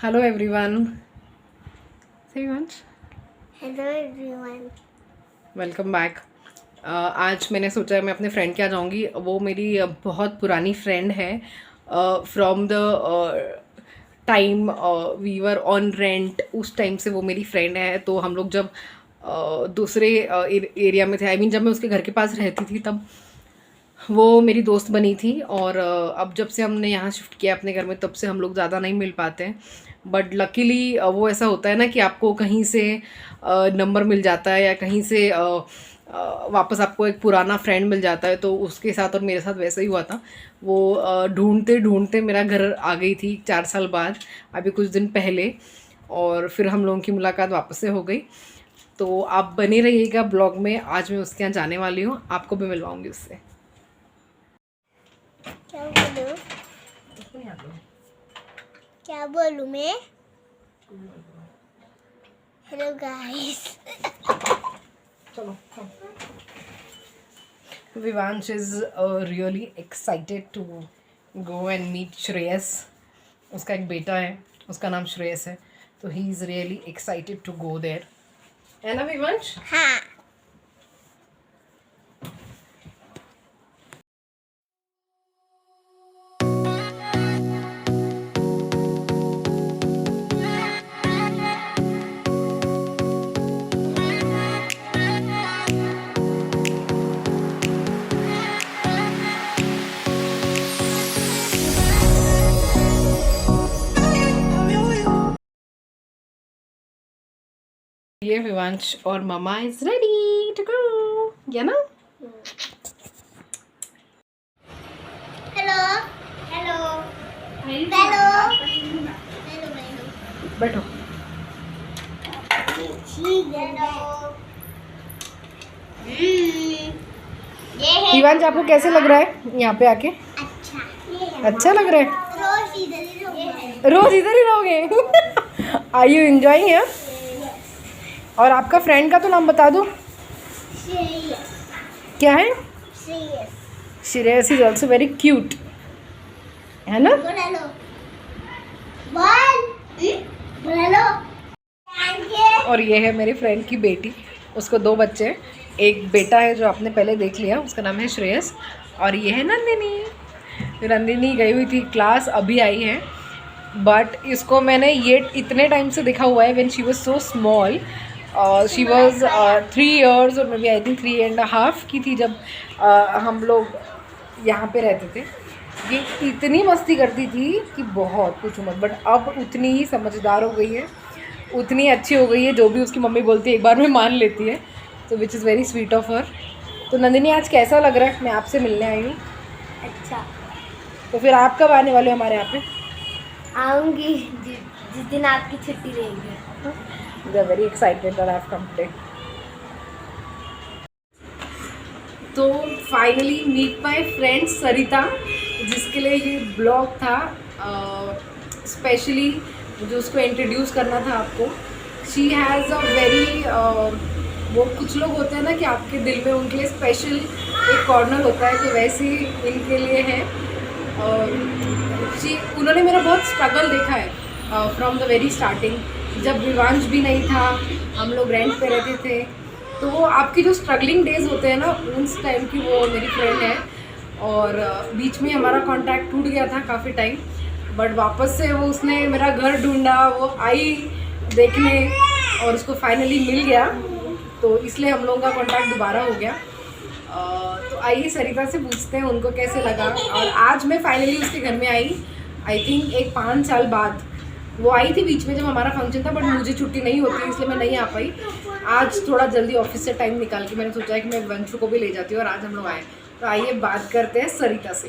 Hello everyone. Say once. Hello everyone. Welcome back. आज मैंने सोचा मैं अपने फ्रेंड के यहाँ जाऊँगी। वो मेरी बहुत पुरानी फ्रेंड है। From the time we were on rent, उस टाइम से वो मेरी फ्रेंड है। तो हम लोग जब दूसरे एरिया में थे, आई मीन जब मैं उसके घर के पास रहती थी, तब वो मेरी दोस्त बनी थी। और अब जब से हमने यहाँ शिफ्ट किया अपने घर में, तब से हम लोग ज़्यादा नहीं मिल पाते हैं। बट लकीली वो ऐसा होता है ना कि आपको कहीं से नंबर मिल जाता है या कहीं से वापस आपको एक पुराना फ्रेंड मिल जाता है। तो उसके साथ और मेरे साथ वैसा ही हुआ था। वो ढूंढते ढूंढते मेरा घर आ गई थी 4 साल बाद, अभी कुछ दिन पहले। और फिर हम लोगों की मुलाकात वापस से हो गई। तो आप बने रहिएगा ब्लॉग में। आज मैं उसके यहाँ जाने वाली हूँ, आपको भी मिलवाऊँगी उससे। क्या बोलूं मैं? Hello guys. चलो। Vivansh is really excited to go and meet Shreyas. उसका एक बेटा है, उसका नाम श्रेयस है। तो he is really excited to go there, है ना विवांश? हाँ। ये विवांश और mama is ready to go, या ना? हेलो हेलो हेलो हेलो बैठो। विवांश आपको कैसे लग रहा है यहाँ पे आके? अच्छा लग रहा है? रोज इधर ही रहोगे? Are you enjoying here? और आपका फ्रेंड का तो नाम बता दो। क्या है? Shreyas is also very cute, है ना? और ये है मेरे फ्रेंड की बेटी, उसको 2 बच्चे हैं। एक बेटा है जो आपने पहले देख लिया, उसका नाम है श्रेयस। और ये है नंदिनी। नंदिनी गई हुई थी क्लास, अभी आई है। बट इसको मैंने ये इतने टाइम से देखा हुआ है, when she was so small. She was 3 years और मे बी आई थिंक 3.5 की थी जब हम लोग यहाँ पे रहते थे। ये इतनी मस्ती करती थी कि बहुत कुछ मत। बट अब उतनी ही समझदार हो गई है, उतनी अच्छी हो गई है। जो भी उसकी मम्मी बोलती है एक बार में मान लेती है। तो which is very sweet of her. तो नंदिनी आज कैसा लग रहा है? मैं आपसे मिलने आई हूँ। अच्छा। तो फिर आप कब आने वाले हो हमारे यहाँ पे? आऊंगी जिस दिन आपकी छुट्टी रहेगी। They are very excited that I have come today. तो फाइनली मीट माई फ्रेंड सरिता, जिसके लिए ये ब्लॉग था स्पेशली, जो उसको इंट्रोड्यूस करना था आपको। शी हैज़ अ वेरी वो कुछ लोग होते हैं ना कि आपके दिल में उनके लिए स्पेशल एक कॉर्नर होता है, तो वैसे ही इनके लिए है। उन्होंने मेरा बहुत स्ट्रगल देखा है फ्रॉम द वेरी स्टार्टिंग। जब विवांश भी नहीं था, हम लोग रेंट पे रहते थे, तो वो आपकी जो स्ट्रगलिंग डेज होते हैं ना, उस टाइम की वो मेरी फ्रेंड है। और बीच में हमारा कांटेक्ट टूट गया था काफ़ी टाइम, बट वापस से वो उसने मेरा घर ढूंढा, वो आई देखने और उसको फाइनली मिल गया। तो इसलिए हम लोगों का कांटेक्ट दोबारा हो गया। तो आइए सरिता से पूछते हैं उनको कैसे लगा। और आज मैं फाइनली उसके घर में आई, आई थिंक एक 5 साल बाद। वो आई थी बीच में जब हमारा फंक्शन था, बट मुझे छुट्टी नहीं होती इसलिए मैं नहीं आ पाई। आज थोड़ा जल्दी ऑफिस से टाइम निकाल के मैंने सोचा है कि मैं वंशु को भी ले जाती हूँ, और आज हम लोग आए। तो आइए बात करते हैं सरिता से।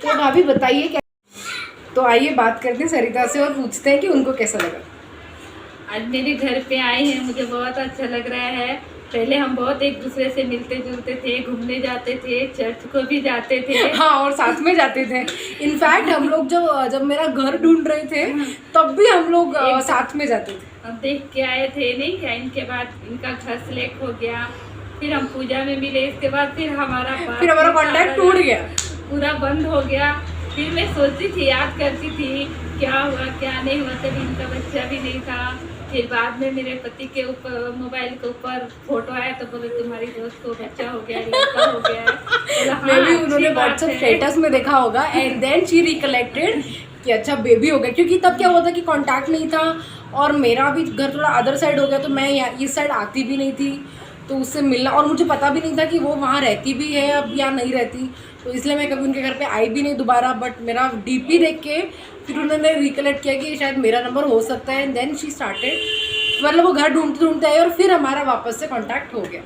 तो भाभी बताइए क्या? तो आइए बात करते हैं सरिता से और पूछते हैं कि उनको कैसा लगा। आज मेरे घर पे आए हैं, मुझे बहुत अच्छा लग रहा है। पहले हम बहुत एक दूसरे से मिलते जुलते थे, घूमने जाते थे, चर्च को भी जाते थे। हाँ, और साथ में जाते थे। इनफैक्ट हम लोग जब मेरा घर ढूंढ रहे थे, तब भी हम लोग साथ में जाते थे। हम देख के आए थे, नहीं क्या? इनके बाद इनका घर सेलेक्ट हो गया, फिर हम पूजा में मिले। इसके बाद फिर हमारा कांटेक्ट टूट गया, पूरा बंद हो गया। फिर मैं सोचती थी, याद करती थी क्या हुआ क्या नहीं हुआ, तभी इनका बच्चा भी नहीं था। फिर बाद में मेरे पति के ऊपर मोबाइल के ऊपर फोटो आया तो बोले तुम्हारी दोस्त को बच्चा हो गया, लड़का हो गया है। बोला, हाँ, मे भी अच्छी उन्होंने बात व्हाट्सएप है। स्टेटस में देखा होगा एंड देन शी रिकलेक्टेड कि अच्छा बेबी हो गया, क्योंकि तब क्या हुआ था कि कांटेक्ट नहीं था और मेरा भी घर थोड़ा अदर साइड हो गया, तो मैं इस साइड आती भी नहीं थी, तो उससे मिलना, और मुझे पता भी नहीं था कि वो वहाँ रहती भी है अब या नहीं रहती, तो इसलिए मैं कभी उनके घर पे आई भी नहीं दोबारा। बट मेरा डीपी देख के फिर उन्होंने रिकलेक्ट किया कि शायद मेरा नंबर हो सकता है, एंड देन शी स्टार्टेड, मतलब वो घर ढूंढते ढूंढते आए और फिर हमारा वापस से कांटेक्ट हो गया।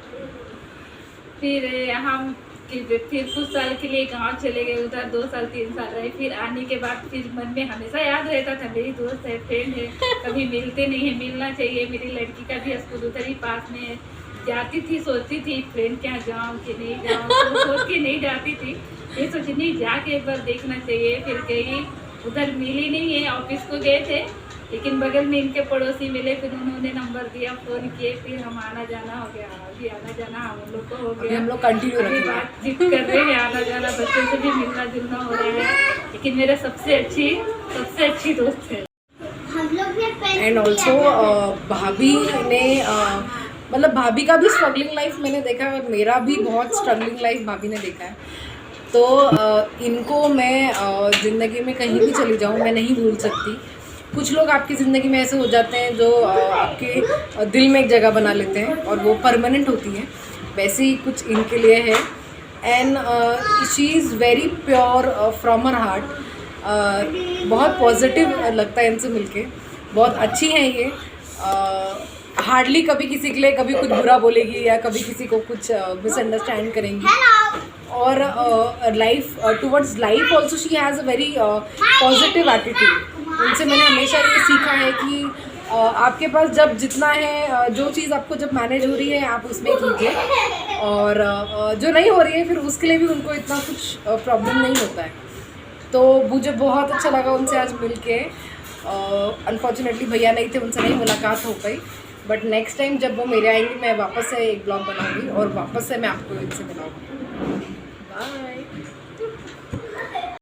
फिर हम फिर कुछ साल के लिए गांव चले गए, उधर 2 साल 3 साल रहे। फिर आने के बाद फिर मन में हमेशा याद रहता था मेरी दोस्त है, फ्रेंड है, कभी मिलते नहीं है, मिलना चाहिए। मेरी लड़की का भी स्कूल उधर ही पास में है, जाती थी, सोचती थी फ्रेंड के यहाँ जाऊँ कि नहीं जाऊँ, तो सोच के नहीं जाती थी। ये सोची नहीं जाके एक बार देखना चाहिए। फिर गई, उधर मिली नहीं है, ऑफिस को गए थे, लेकिन बगल में इनके पड़ोसी मिले, फिर उन्होंने नंबर दिया, फ़ोन किए, फिर हम आना जाना हो गया। अभी आना जाना हम लोग को हो गया, हम लोग कंटिन्यू अभी रखेंगे। बातचीत कर रहे हैं, आना जाना, बच्चों से भी मिलना जुलना हो रहा है। लेकिन मेरा सबसे अच्छी दोस्त है। हम लोग ने पेन एंड ऑल्सो भाभी ने मतलब भाभी का भी स्ट्रगलिंग लाइफ मैंने देखा है और मेरा भी बहुत स्ट्रगलिंग लाइफ भाभी ने देखा है, तो इनको मैं ज़िंदगी में कहीं भी चली जाऊँ मैं नहीं भूल सकती। कुछ लोग आपकी ज़िंदगी में ऐसे हो जाते हैं जो आपके दिल में एक जगह बना लेते हैं और वो परमानेंट होती है, वैसे ही कुछ इनके लिए है। And she is very pure from her heart, बहुत पॉजिटिव लगता है इनसे मिलके, बहुत अच्छी हैं ये। हार्डली कभी किसी के लिए कभी कुछ बुरा बोलेगी या कभी किसी को कुछ मिसअंडरस्टैंड करेंगी, और life towards life also she has a very positive attitude. उनसे मैंने हमेशा ये सीखा है कि आपके पास जब जितना है, जो चीज़ आपको जब मैनेज हो रही है आप उसमें कीजिए, और जो नहीं हो रही है फिर उसके लिए भी उनको इतना कुछ प्रॉब्लम नहीं होता है। तो मुझे बहुत अच्छा लगा उनसे आज मिल के। अनफॉर्चुनेटली भैया नहीं थे, उनसे नहीं मुलाकात हो पाई, बट नेक्स्ट टाइम जब वो मेरे आएंगे मैं वापस से एक ब्लॉग बनाऊंगी और वापस से मैं आपको इनसे मिलाऊंगी। बाय।